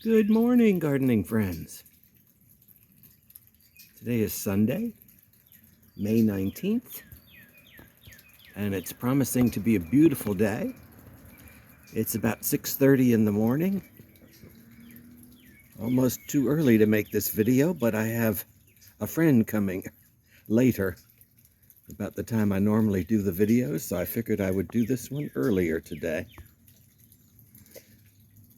Good morning, gardening friends. Today is Sunday, May 19th, and it's promising to be a beautiful day. It's about 6:30 in the morning. Almost too early to make this video, but I have a friend coming later, about the time I normally do the videos, so I figured I would do this one earlier today.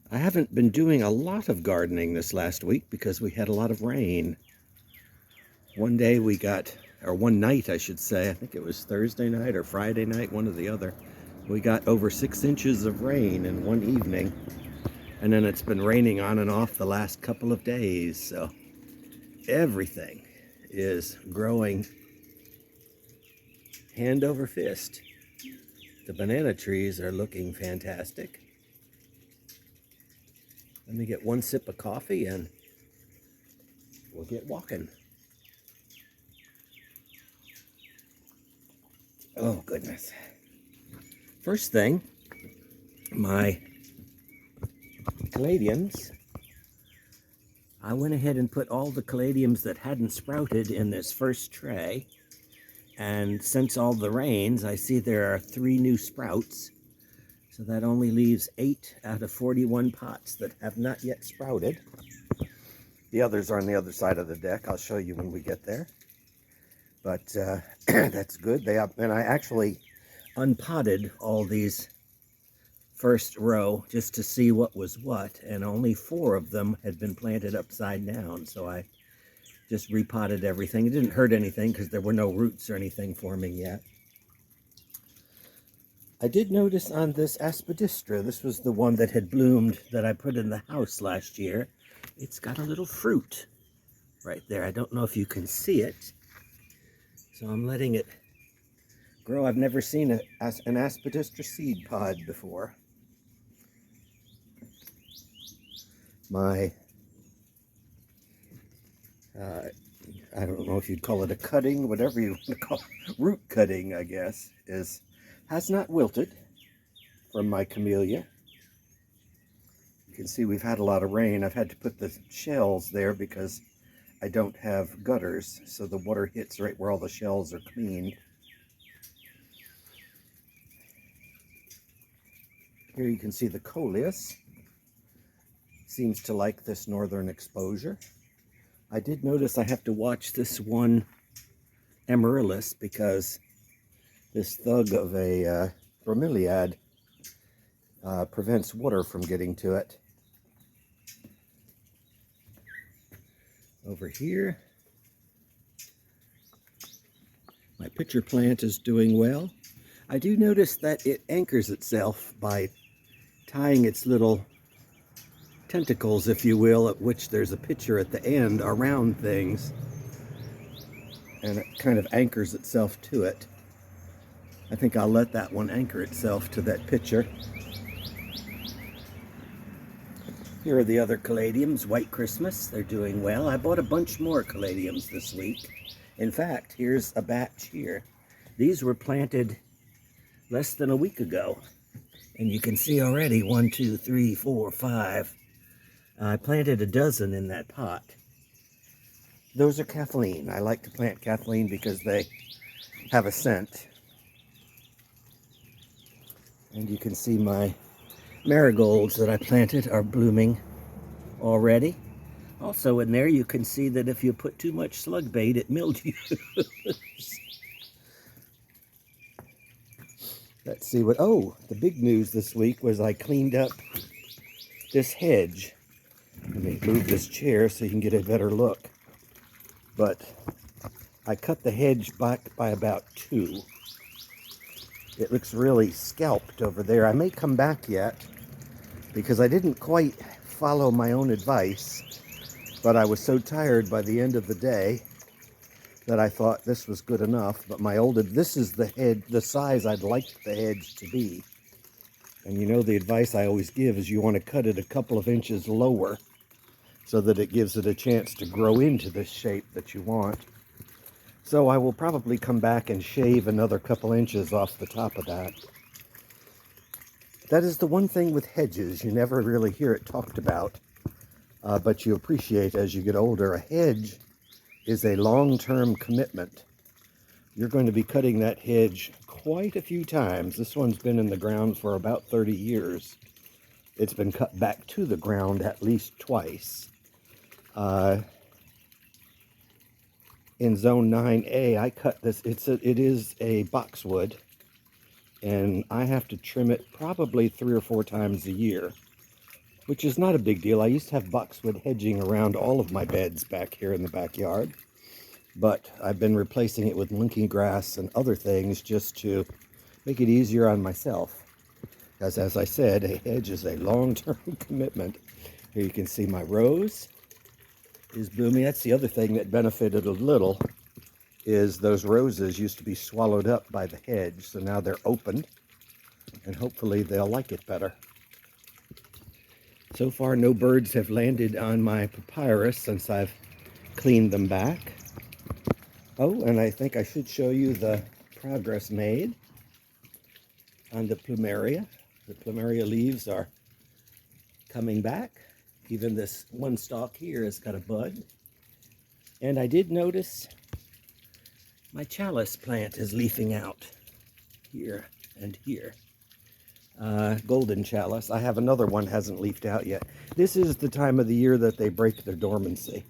I haven't been doing a lot of gardening this last week because we had a lot of rain. One night I should say, I think it was Thursday night or Friday night, one or the other, we got over 6 inches of rain in one evening. And then it's been raining on and off the last couple of days, so everything is growing hand over fist. The banana trees are looking fantastic. Let me get one sip of coffee and we'll get walking. Oh, goodness. First thing, my caladiums. I went ahead and put all the caladiums that hadn't sprouted in this first tray. And since all the rains, I see there are 3 new sprouts. So that only leaves 8 out of 41 pots that have not yet sprouted. The others are on the other side of the deck. I'll show you when we get there. But that's good. And I actually unpotted all these first row just to see what was what. And only 4 of them had been planted upside down. So I just repotted everything. It didn't hurt anything because there were no roots or anything forming yet. I did notice on this aspidistra, this was the one that had bloomed that I put in the house last year. It's got a little fruit right there. I don't know if you can see it. So I'm letting it grow. I've never seen an aspidistra seed pod before. My, I don't know if you'd call it a cutting, whatever you want to call it, root cutting, I guess, has not wilted from my camellia. You can see we've had a lot of rain. I've had to put the shells there because I don't have gutters, so the water hits right where all the shells are cleaned. Here you can see the coleus. Seems to like this northern exposure. I did notice I have to watch this one amaryllis because this thug of a bromeliad prevents water from getting to it. Over here, my pitcher plant is doing well. I do notice that it anchors itself by tying its little tentacles, if you will, at which there's a pitcher at the end around things. And it kind of anchors itself to it. I think I'll let that one anchor itself to that pitcher. Here are the other caladiums, White Christmas. They're doing well. I bought a bunch more caladiums this week. In fact, here's a batch here. These were planted less than a week ago. And you can see already 1, 2, 3, 4, 5. I planted a dozen in that pot. Those are Kathleen. I like to plant Kathleen because they have a scent. And you can see my marigolds that I planted are blooming already. Also in there you can see that if you put too much slug bait, it mildews. Let's see what, the big news this week was I cleaned up this hedge. Let me move this chair so you can get a better look. But I cut the hedge back by about 2. It looks really scalped over there. I may come back yet because I didn't quite follow my own advice, but I was so tired by the end of the day that I thought this was good enough. But this is the size I'd like the hedge to be. And you know the advice I always give is you want to cut it a couple of inches lower so that it gives it a chance to grow into the shape that you want. So I will probably come back and shave another couple inches off the top of that. That is the one thing with hedges, you never really hear it talked about. but you appreciate as you get older. A hedge is a long-term commitment. You're going to be cutting that hedge quite a few times. This one's been in the ground for about 30 years. It's been cut back to the ground at least twice. In zone 9A, I cut this. It is a boxwood, and I have to trim it probably 3 or 4 times a year, which is not a big deal. I used to have boxwood hedging around all of my beds back here in the backyard, but I've been replacing it with monkey grass and other things just to make it easier on myself. Because as I said, a hedge is a long-term commitment. Here you can see my rose is blooming. That's the other thing that benefited a little, is those roses used to be swallowed up by the hedge, so now they're opened, and hopefully they'll like it better. So far, no birds have landed on my papyrus since I've cleaned them back. Oh, and I think I should show you the progress made on the plumeria. The plumeria leaves are coming back. Even this one stalk here has got a bud. And I did notice my chalice plant is leafing out here and here. Golden chalice. I have another one hasn't leafed out yet. This is the time of the year that they break their dormancy.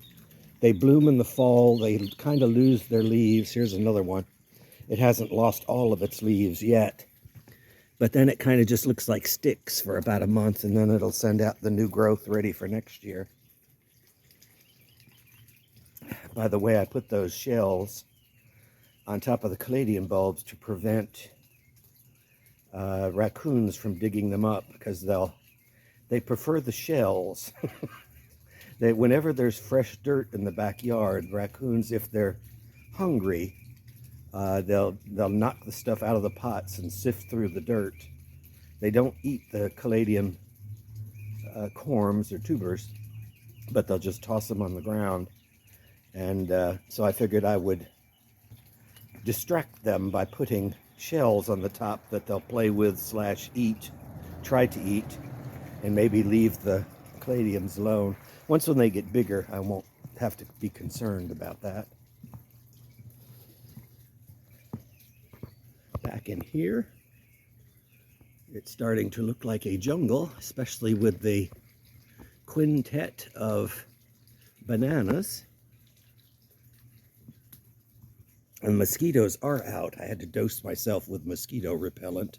They bloom in the fall. They kind of lose their leaves. Here's another one. It hasn't lost all of its leaves yet. But then it kind of just looks like sticks for about a month, and then it'll send out the new growth ready for next year. By the way, I put those shells on top of the caladium bulbs to prevent raccoons from digging them up, because they prefer the shells. Whenever there's fresh dirt in the backyard, raccoons, if they're hungry, they'll knock the stuff out of the pots and sift through the dirt. They don't eat the caladium corms or tubers, but they'll just toss them on the ground. And so I figured I would distract them by putting shells on the top that they'll play with / eat, try to eat, and maybe leave the caladiums alone. Once when they get bigger, I won't have to be concerned about that. Back in here, it's starting to look like a jungle, especially with the quintet of bananas. And mosquitoes are out. I had to dose myself with mosquito repellent.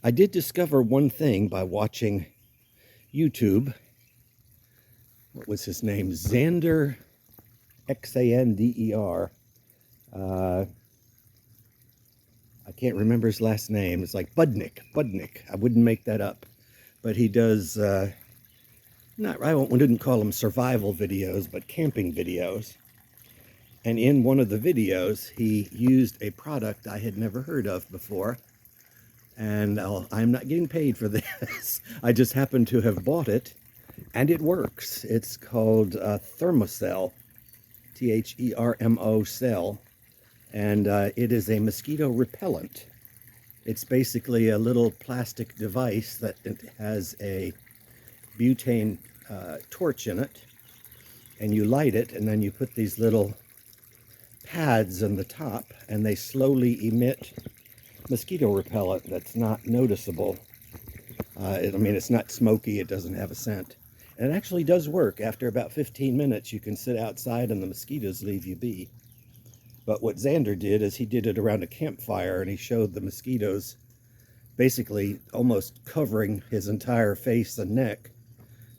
I did discover one thing by watching YouTube. What was his name? Xander, Xander. I can't remember his last name. It's like Budnick. I wouldn't make that up. But he does, I wouldn't call them survival videos, but camping videos. And in one of the videos, he used a product I had never heard of before. And I'm not getting paid for this. I just happened to have bought it, and it works. It's called Thermocell, Thermo cell. And it is a mosquito repellent. It's basically a little plastic device that has a butane torch in it. And you light it, and then you put these little pads on the top, and they slowly emit mosquito repellent that's not noticeable. It's not smoky, it doesn't have a scent. And it actually does work. After about 15 minutes, you can sit outside and the mosquitoes leave you be. But what Xander did is he did it around a campfire, and he showed the mosquitoes basically almost covering his entire face and neck.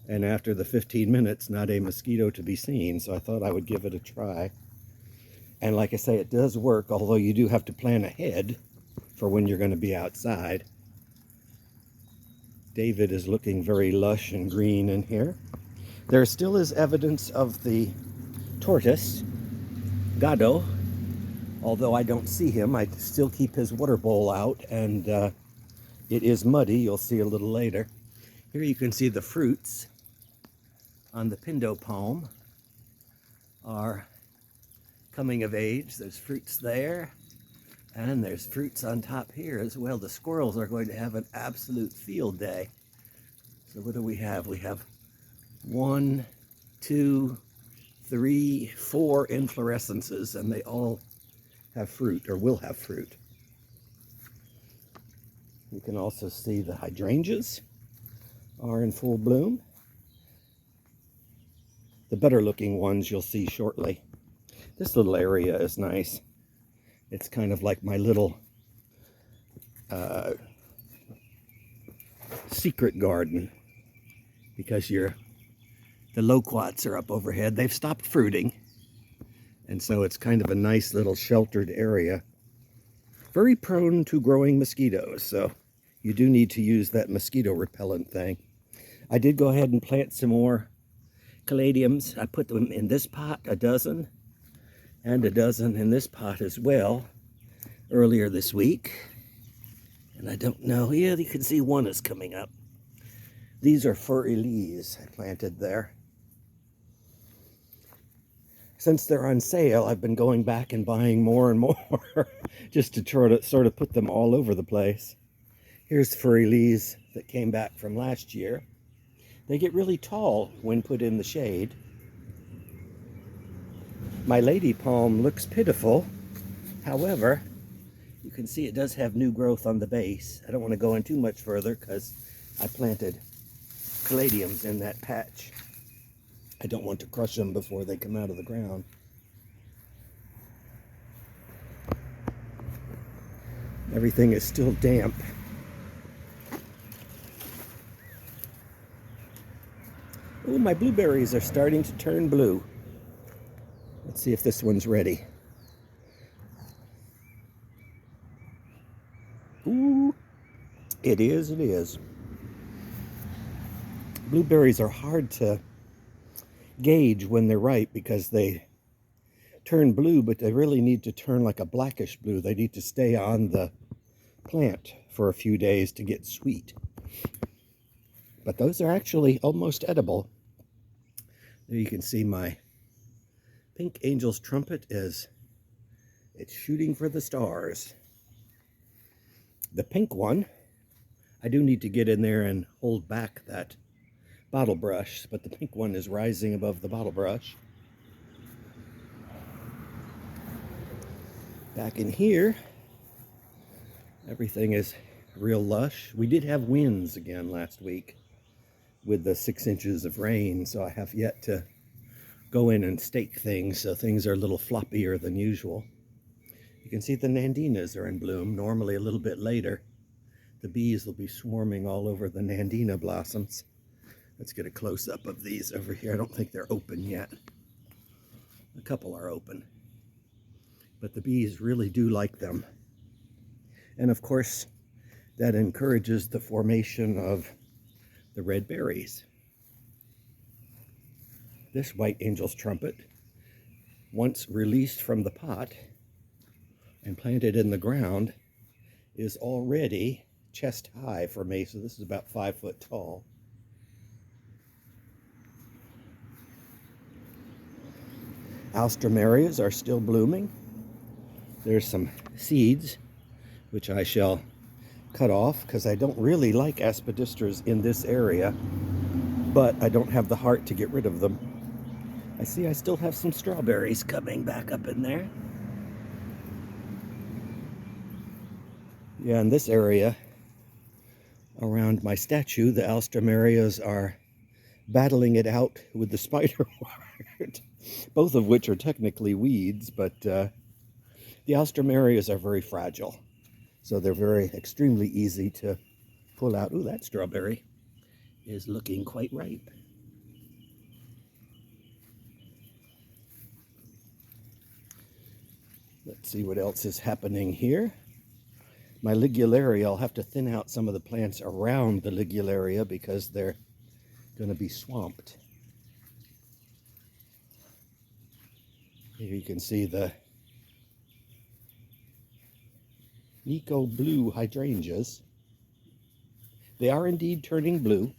And after the 15 minutes, not a mosquito to be seen. So I thought I would give it a try. And like I say, it does work, although you do have to plan ahead for when you're going to be outside. David is looking very lush and green in here. There still is evidence of the tortoise, Gado. Although I don't see him, I still keep his water bowl out, and it is muddy. You'll see a little later. Here you can see the fruits on the pindo palm are coming of age. There's fruits there, and there's fruits on top here as well. The squirrels are going to have an absolute field day. So what do we have? We have 1, 2, 3, 4 inflorescences, and they all have fruit, or will have fruit. You can also see the hydrangeas are in full bloom. The better looking ones you'll see shortly. This little area is nice. It's kind of like my little secret garden, because the loquats are up overhead. They've stopped fruiting, and so it's kind of a nice little sheltered area. Very prone to growing mosquitoes, so you do need to use that mosquito repellent thing. I did go ahead and plant some more caladiums. I put them in this pot, a dozen, and a dozen in this pot as well, earlier this week. And I don't know, yeah, you can see one is coming up. These are for Elise I planted there. Since they're on sale, I've been going back and buying more and more just to try to sort of put them all over the place. Here's for Elise that came back from last year. They get really tall when put in the shade. My lady palm looks pitiful. However, you can see it does have new growth on the base. I don't want to go in too much further because I planted caladiums in that patch. I don't want to crush them before they come out of the ground. Everything is still damp. Oh, my blueberries are starting to turn blue. Let's see if this one's ready. Ooh, it is, it is. Blueberries are hard to gauge when they're ripe because they turn blue, but they really need to turn like a blackish blue. They need to stay on the plant for a few days to get sweet. But those are actually almost edible. There you can see my pink angel's trumpet it's shooting for the stars. The pink one, I do need to get in there and hold back that bottle brush, but the pink one is rising above the bottle brush. Back in here, everything is real lush. We did have winds again last week with the 6 inches of rain, so I have yet to go in and stake things, so things are a little floppier than usual. You can see the nandinas are in bloom, normally a little bit later. The bees will be swarming all over the nandina blossoms. Let's get a close-up of these over here. I don't think they're open yet. A couple are open, but the bees really do like them. And of course, that encourages the formation of the red berries. This white angel's trumpet, once released from the pot and planted in the ground, is already chest high for me, so this is about 5 foot tall. Alstromerias are still blooming. There's some seeds, which I shall cut off because I don't really like aspidistras in this area, but I don't have the heart to get rid of them. I see I still have some strawberries coming back up in there. Yeah, in this area around my statue, the alstromerias are battling it out with the spiderwort, both of which are technically weeds, but the alstromerias are very fragile, so they're extremely easy to pull out. Ooh, that strawberry is looking quite ripe. Let's see what else is happening here. My ligularia, I'll have to thin out some of the plants around the ligularia because they're going to be swamped. Here you can see the Nico blue hydrangeas. They are indeed turning blue.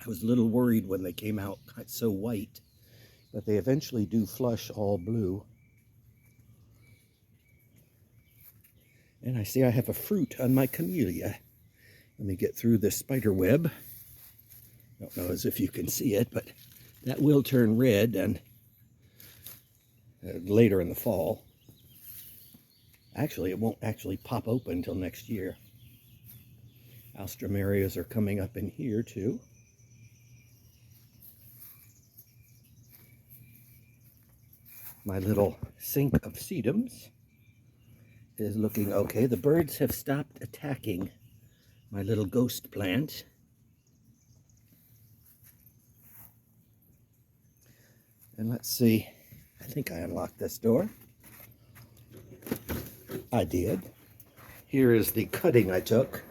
I was a little worried when they came out so white, but they eventually do flush all blue. And I see I have a fruit on my camellia. Let me get through this spider web Don't know as if you can see it, but that will turn red and later in the fall. Actually, it won't actually pop open until next year. Alströmerias are coming up in here too. My little sink of sedums is looking okay. The birds have stopped attacking my little ghost plant. And let's see, I think I unlocked this door. I did. Here is the cutting I took.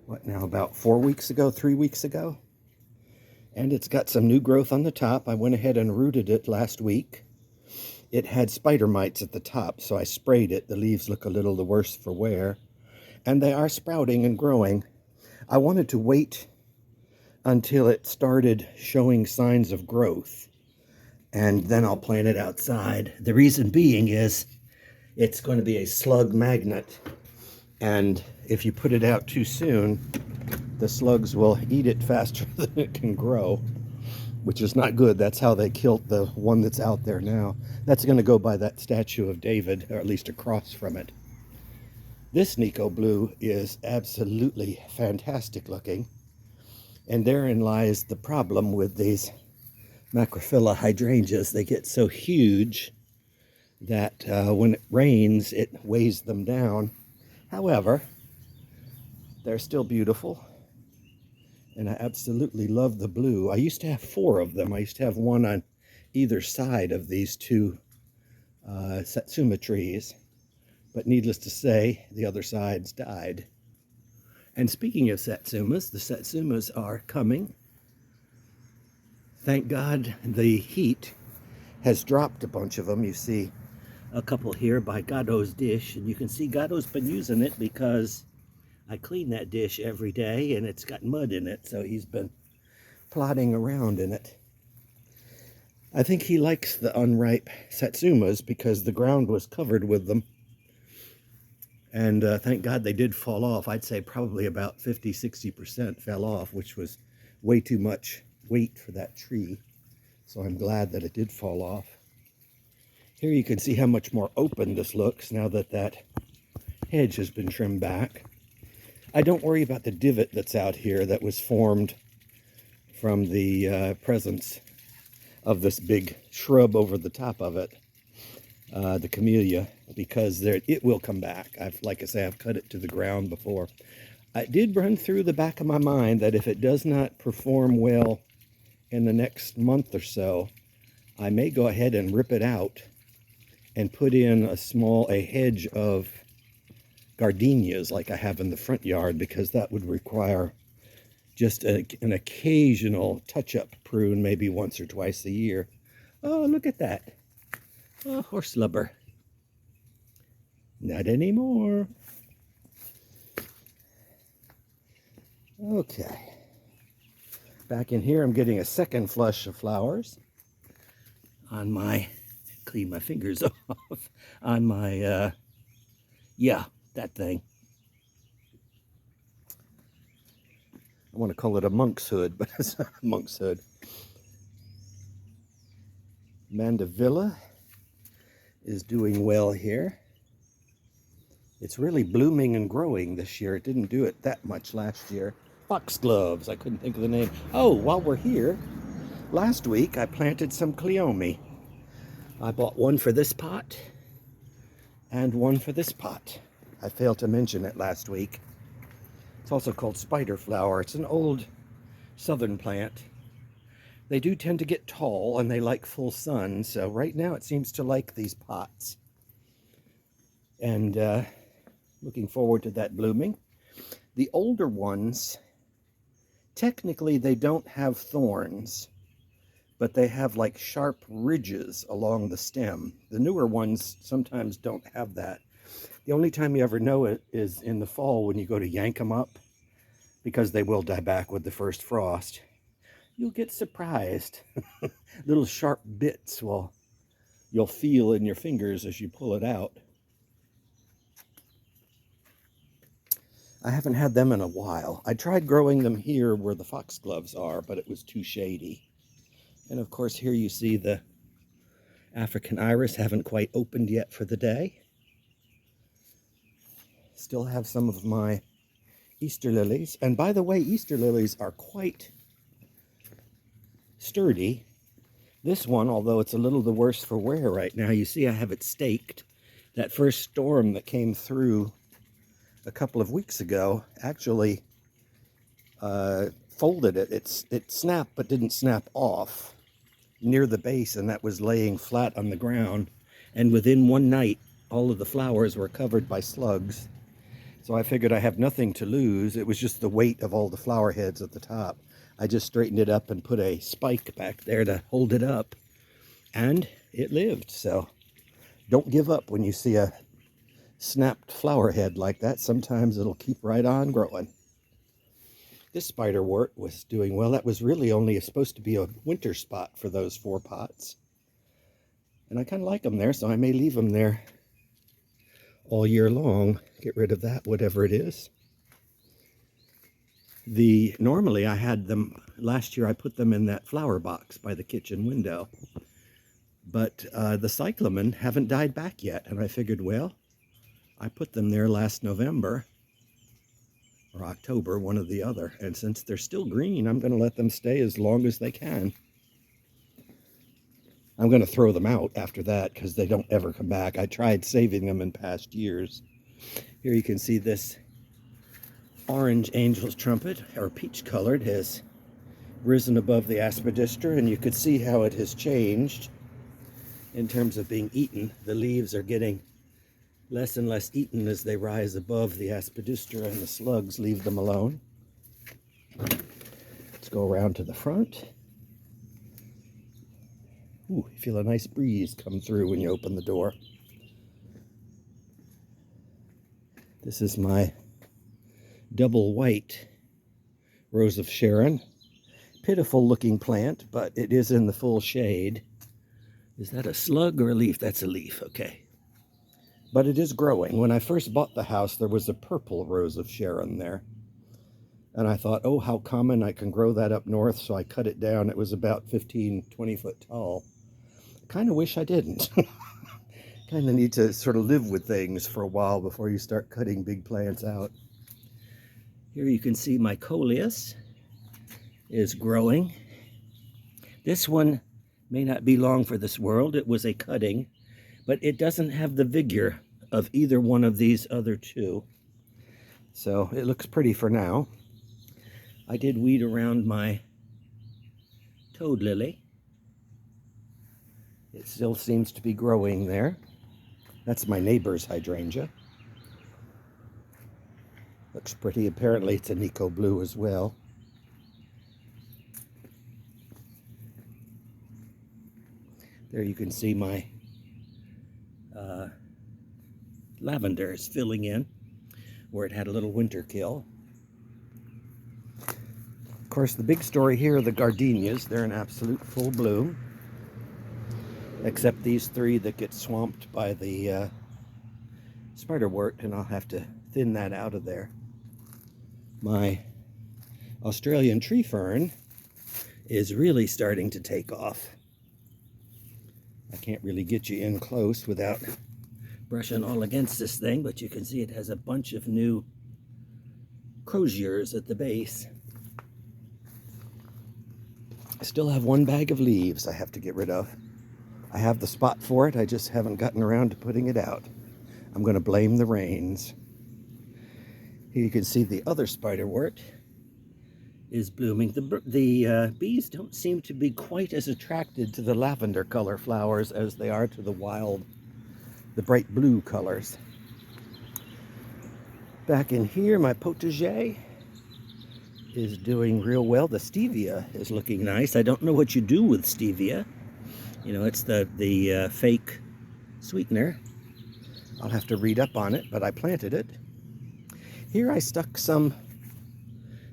What now, about 4 weeks ago, 3 weeks ago? And it's got some new growth on the top. I went ahead and rooted it last week. It had spider mites at the top, so I sprayed it. The leaves look a little the worse for wear. And they are sprouting and growing. I wanted to wait until it started showing signs of growth, and then I'll plant it outside. The reason being is it's going to be a slug magnet, and if you put it out too soon, the slugs will eat it faster than it can grow, which is not good. That's how they killed the one that's out there now. That's going to go by that statue of David, or at least across from it. This Nico Blue is absolutely fantastic looking, and therein lies the problem with these Macrophylla hydrangeas. They get so huge that when it rains, it weighs them down. However, they're still beautiful, and I absolutely love the blue. I used to have 4 of them. I used to have one on either side of these 2 satsuma trees, but needless to say, the other sides died. And speaking of satsumas, the satsumas are coming. Thank God the heat has dropped a bunch of them. You see a couple here by Gado's dish, and you can see Gado's been using it because I clean that dish every day and it's got mud in it, so he's been plodding around in it. I think he likes the unripe satsumas because the ground was covered with them. And thank God they did fall off. I'd say probably about 50–60% fell off, which was way too much weight for that tree. So I'm glad that it did fall off. Here you can see how much more open this looks now that that hedge has been trimmed back. I don't worry about the divot that's out here that was formed from the presence of this big shrub over the top of it, the camellia, because it will come back. Like I say, I've cut it to the ground before. I did run through the back of my mind that if it does not perform well in the next month or so, I may go ahead and rip it out and put in a hedge of gardenias like I have in the front yard, because that would require just an occasional touch-up prune, maybe once or twice a year. Oh, look at that. Oh, horse lubber. Not anymore. Okay. Back in here, I'm getting a second flush of flowers on my, clean my fingers off, on my, yeah, that thing. I want to call it a monk's hood, but it's not a monk's hood. Mandevilla is doing well here. It's really blooming and growing this year. It didn't do it that much last year. Foxgloves, I couldn't think of the name. Oh, while we're here, last week I planted some cleome. I bought one for this pot and one for this pot. I failed to mention it last week. It's also called spider flower. It's an old southern plant. They do tend to get tall and they like full sun, so right now it seems to like these pots. And looking forward to that blooming. The older ones, technically they don't have thorns, but they have like sharp ridges along the stem. The newer ones sometimes don't have that. The only time you ever know it is in the fall when you go to yank them up, because they will die back with the first frost. You'll get surprised. Little sharp bits you'll feel in your fingers as you pull it out. I haven't had them in a while. I tried growing them here where the foxgloves are, but it was too shady. And of course, here you see the African iris haven't quite opened yet for the day. Still have some of my Easter lilies. And by the way, Easter lilies are quite sturdy. This one, although it's a little the worse for wear right now, you see I have it staked. That first storm that came through a couple of weeks ago actually folded it. It snapped but didn't snap off near the base, and that was laying flat on the ground. And within one night, all of the flowers were covered by slugs. So I figured I have nothing to lose. It was just the weight of all the flower heads at the top. I just straightened it up and put a spike back there to hold it up, and it lived. So don't give up when you see a snapped flower head like that. Sometimes it'll keep right on growing. This spiderwort was doing well. That was really only supposed to be a winter spot for those 4 pots. And I kind of like them there, so I may leave them there all year long. Get rid of that, whatever it is. Normally I had them, last year I put them in that flower box by the kitchen window. But the cyclamen haven't died back yet. And I figured, well, I put them there last November or October, one or the other. And since they're still green, I'm going to let them stay as long as they can. I'm going to throw them out after that because they don't ever come back. I tried saving them in past years. Here you can see this orange angel's trumpet, or peach colored, has risen above the aspidistra, and you could see how it has changed in terms of being eaten. The leaves are getting less and less eaten as they rise above the aspidistra, and the slugs leave them alone. Let's go around to the front. Ooh, you feel a nice breeze come through when you open the door. This is my double white Rose of Sharon. Pitiful looking plant, but it is in the full shade. Is that a slug or a leaf? That's a leaf, okay. But it is growing. When I first bought the house, there was a purple Rose of Sharon there. And I thought, oh, how common, I can grow that up north, so I cut it down. It was about 15, 20 foot tall. Kind of wish I didn't. Kind of need to sort of live with things for a while before you start cutting big plants out. Here you can see my coleus is growing. This one may not be long for this world. It was a cutting, but it doesn't have the vigor of either one of these other two. So it looks pretty for now. I did weed around my toad lily. It still seems to be growing there. That's my neighbor's hydrangea. Looks pretty. Apparently it's a Nico blue as well. There you can see my lavender is filling in where it had a little winter kill. Of course, the big story here are the gardenias. They're in absolute full bloom, except these 3 that get swamped by the spiderwort, and I'll have to thin that out of there. My Australian tree fern is really starting to take off. I can't really get you in close without brushing all against this thing, but you can see it has a bunch of new croziers at the base. I still have 1 bag of leaves I have to get rid of. I have the spot for it, I just haven't gotten around to putting it out. I'm going to blame the rains. Here you can see the other spiderwort is blooming. The bees don't seem to be quite as attracted to the lavender color flowers as they are to the bright blue colors. Back in here, my potager is doing real well. The stevia is looking nice. I don't know what you do with stevia. You know, it's the fake sweetener. I'll have to read up on it, but I planted it. Here I stuck some.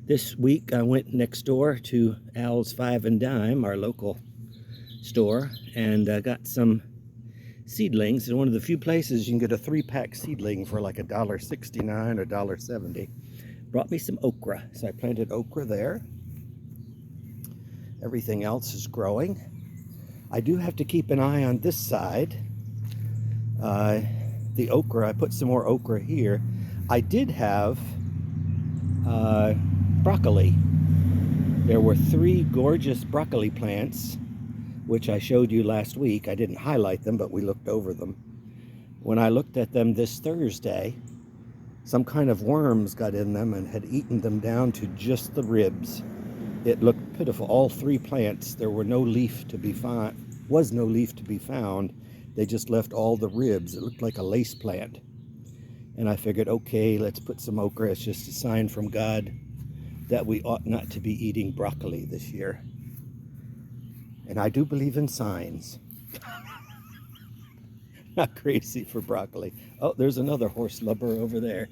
This week I went next door to Al's Five and Dime, our local store, and got some seedlings. It's one of the few places you can get a 3-pack seedling for like $1.69 or $1.70. brought me some okra. So I planted okra there. Everything else is growing. I do have to keep an eye on this side. The okra, I put some more okra here. I did have broccoli. There were 3 gorgeous broccoli plants, which I showed you last week. I didn't highlight them, but we looked over them. When I looked at them this Thursday, some kind of worms got in them and had eaten them down to just the ribs. It looked pitiful. All 3 plants, there were no leaf to be found. Was no leaf to be found. They just left all the ribs. It looked like a lace plant. And I figured, okay, let's put some okra. It's just a sign from God that we ought not to be eating broccoli this year. And I do believe in signs. Not crazy for broccoli. Oh, there's another horse lubber over there.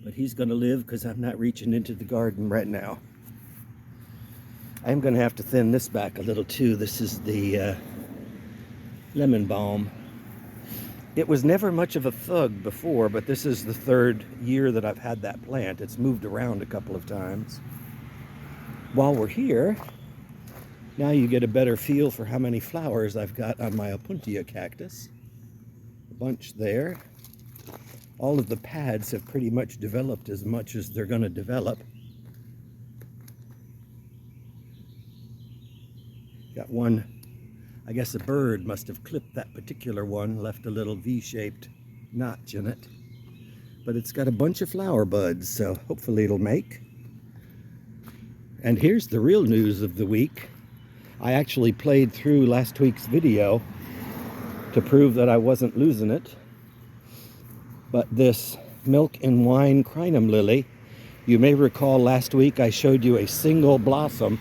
But he's going to live because I'm not reaching into the garden right now. I'm going to have to thin this back a little too. This is the lemon balm. It was never much of a thug before, but this is the 3rd year that I've had that plant. It's moved around a couple of times. While we're here, now you get a better feel for how many flowers I've got on my Opuntia cactus. A bunch there. All of the pads have pretty much developed as much as they're going to develop. Got one, I guess a bird must have clipped that particular one, left a little V-shaped notch in it. But it's got a bunch of flower buds, so hopefully it'll make. And here's the real news of the week. I actually played through last week's video to prove that I wasn't losing it. But this Milk and Wine Crinum lily, you may recall last week I showed you a single blossom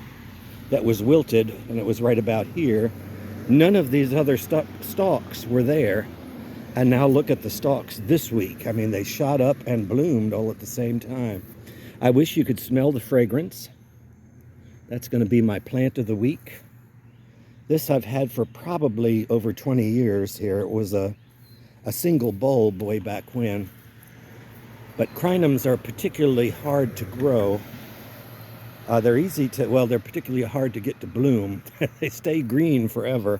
that was wilted, and it was right about here. None of these other stalks were there. And now look at the stalks this week. I mean, they shot up and bloomed all at the same time. I wish you could smell the fragrance. That's going to be my plant of the week. This I've had for probably over 20 years here. It was a single bulb way back when. But crinums are particularly hard to grow. They're easy to, well, they're particularly hard to get to bloom. They stay green forever,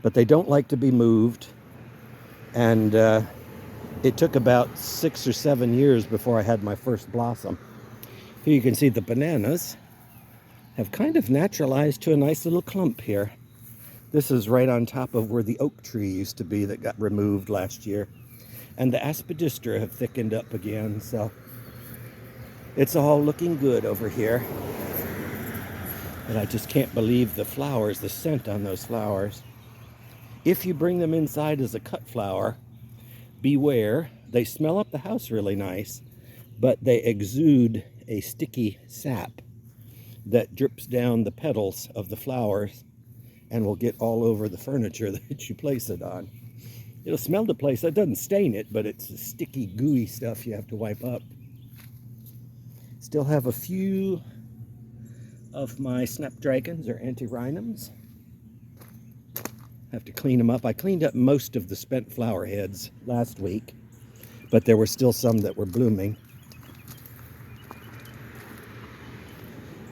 but they don't like to be moved. And it took about 6 or 7 years before I had my first blossom. Here you can see the bananas have kind of naturalized to a nice little clump here. This is right on top of where the oak tree used to be that got removed last year. And the aspidistra have thickened up again, so it's all looking good over here. And I just can't believe the flowers, the scent on those flowers. If you bring them inside as a cut flower, beware. They smell up the house really nice, but they exude a sticky sap that drips down the petals of the flowers and will get all over the furniture that you place it on. It'll smell the place. It doesn't stain it, but it's sticky, gooey stuff you have to wipe up. Still have a few of my snapdragons or antirrhinums. Have to clean them up. I cleaned up most of the spent flower heads last week, but there were still some that were blooming.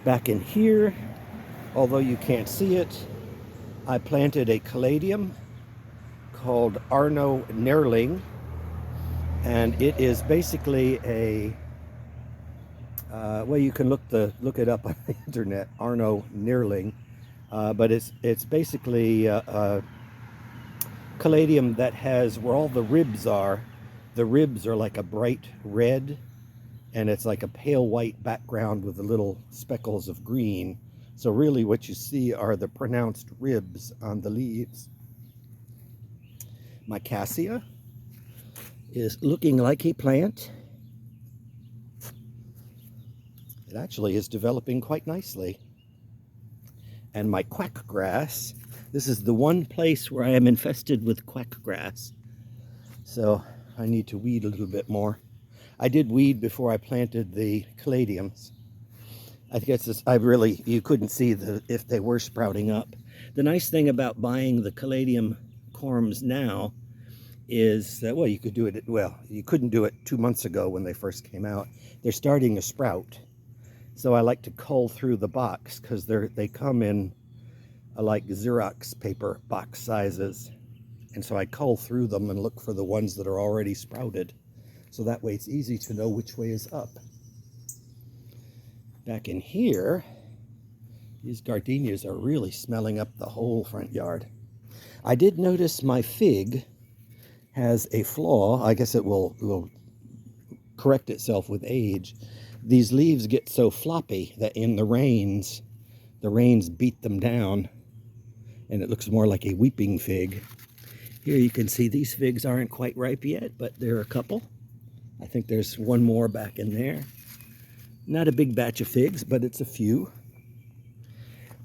Back in here, although you can't see it, I planted a caladium called Arno Nehrling, and it is basically a well, you can look it up on the internet, Arno Nehrling, but it's basically a caladium that has where all the ribs are. The ribs are like a bright red, and it's like a pale white background with the little speckles of green. So really what you see are the pronounced ribs on the leaves. My cassia is looking like a plant. It actually is developing quite nicely. And my quack grass, this is the one place where I am infested with quack grass. So I need to weed a little bit more. I did weed before I planted the caladiums. I guess you couldn't see if they were sprouting up. The nice thing about buying the caladium corms now is that, well, you could do it, well, you couldn't do it 2 months ago when they first came out. They're starting to sprout. So I like to cull through the box because they come in like Xerox paper box sizes. And so I cull through them and look for the ones that are already sprouted. So that way it's easy to know which way is up. Back in here, these gardenias are really smelling up the whole front yard. I did notice my fig has a flaw. I guess it will correct itself with age. These leaves get so floppy that in the rains beat them down, and it looks more like a weeping fig. Here you can see these figs aren't quite ripe yet, but there are a couple. I think there's one more back in there. Not a big batch of figs, but it's a few.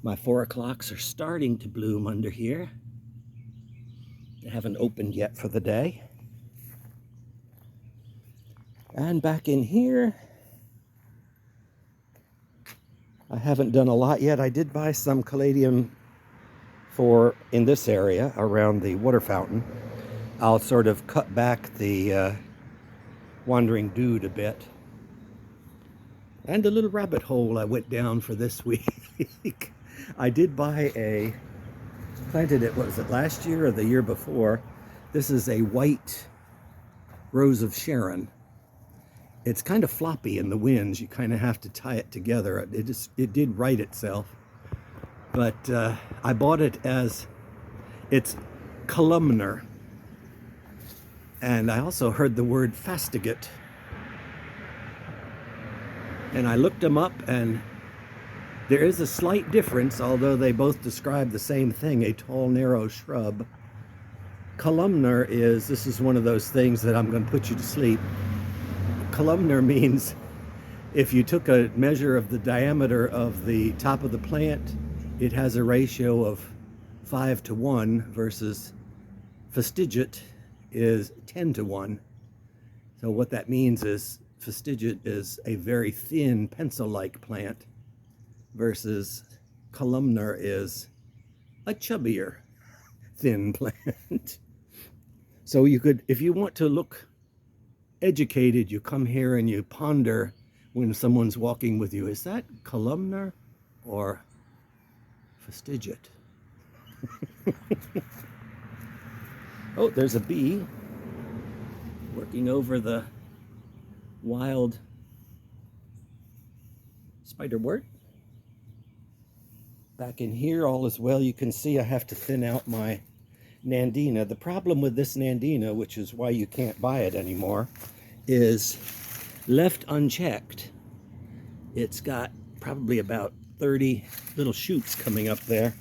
My 4 o'clocks are starting to bloom under here. They haven't opened yet for the day. And back in here, I haven't done a lot yet. I did buy some caladium in this area around the water fountain. I'll sort of cut back the wandering dude a bit. And a little rabbit hole I went down for this week. I did buy planted it, what was it, last year or the year before? This is a white Rose of Sharon. It's kind of floppy in the winds. You kind of have to tie it together. It did right itself. But I bought it as it's columnar. And I also heard the word Fastigiate. And I looked them up, and there is a slight difference, although they both describe the same thing, a tall, narrow shrub. Columnar this is one of those things that I'm going to put you to sleep. Columnar means if you took a measure of the diameter of the top of the plant, it has a ratio of 5 to 1 versus Fastigiate is 10 to 1. So what that means is Fastigiate is a very thin pencil-like plant versus columnar is a chubbier thin plant. So you could, if you want to look educated, you come here and you ponder when someone's walking with you, is that columnar or Fastigiate? Oh, there's a bee working over the wild spiderwort. Back in here, all is well. You can see I have to thin out my Nandina. The problem with this Nandina, which is why you can't buy it anymore, is left unchecked. It's got probably about 30 little shoots coming up there,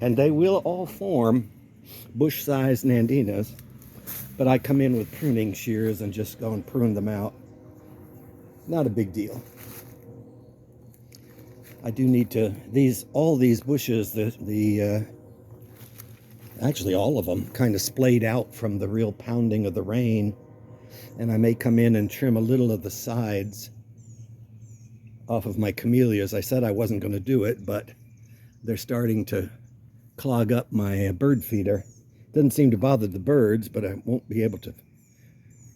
and they will all form bush-sized Nandinas, but I come in with pruning shears and just go and prune them out. Not a big deal. I do need to, all these bushes, actually all of them kind of splayed out from the real pounding of the rain, and I may come in and trim a little of the sides off of my camellias. I said I wasn't going to do it, but they're starting to clog up my bird feeder. Doesn't seem to bother the birds, but I won't be able to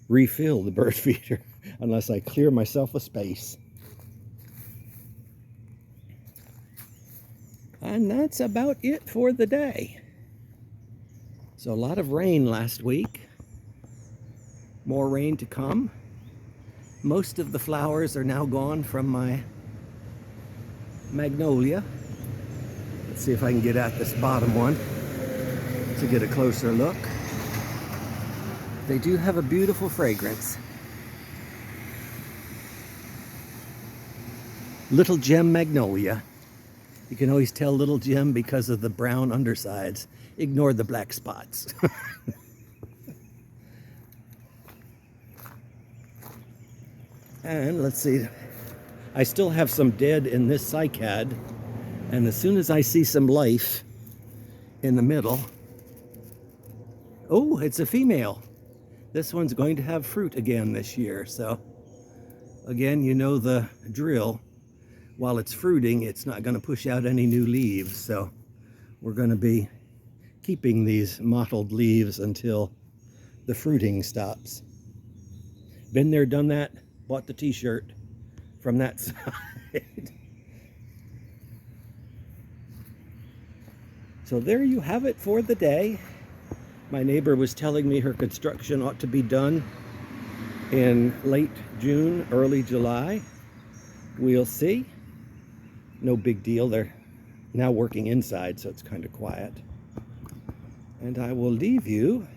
refill the bird feeder unless I clear myself a space. And that's about it for the day. So a lot of rain last week. More rain to come. Most of the flowers are now gone from my magnolia. Let's see if I can get at this bottom one to get a closer look. They do have a beautiful fragrance. Little Gem Magnolia. You can always tell Little Gem because of the brown undersides. Ignore the black spots. And let's see, I still have some dead in this cycad, and as soon as I see some life in the middle, oh, it's a female. This one's going to have fruit again this year, so again, you know the drill. While it's fruiting, it's not going to push out any new leaves, so we're going to be keeping these mottled leaves until the fruiting stops. Been there, done that, bought the t-shirt from that side. So there you have it for the day. My neighbor was telling me her construction ought to be done in late June, early July. We'll see. No big deal. They're now working inside, so it's kind of quiet. And I will leave you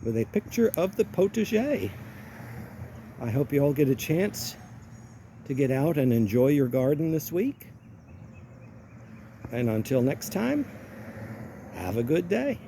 with a picture of the potager. I hope you all get a chance to get out and enjoy your garden this week. And until next time, have a good day.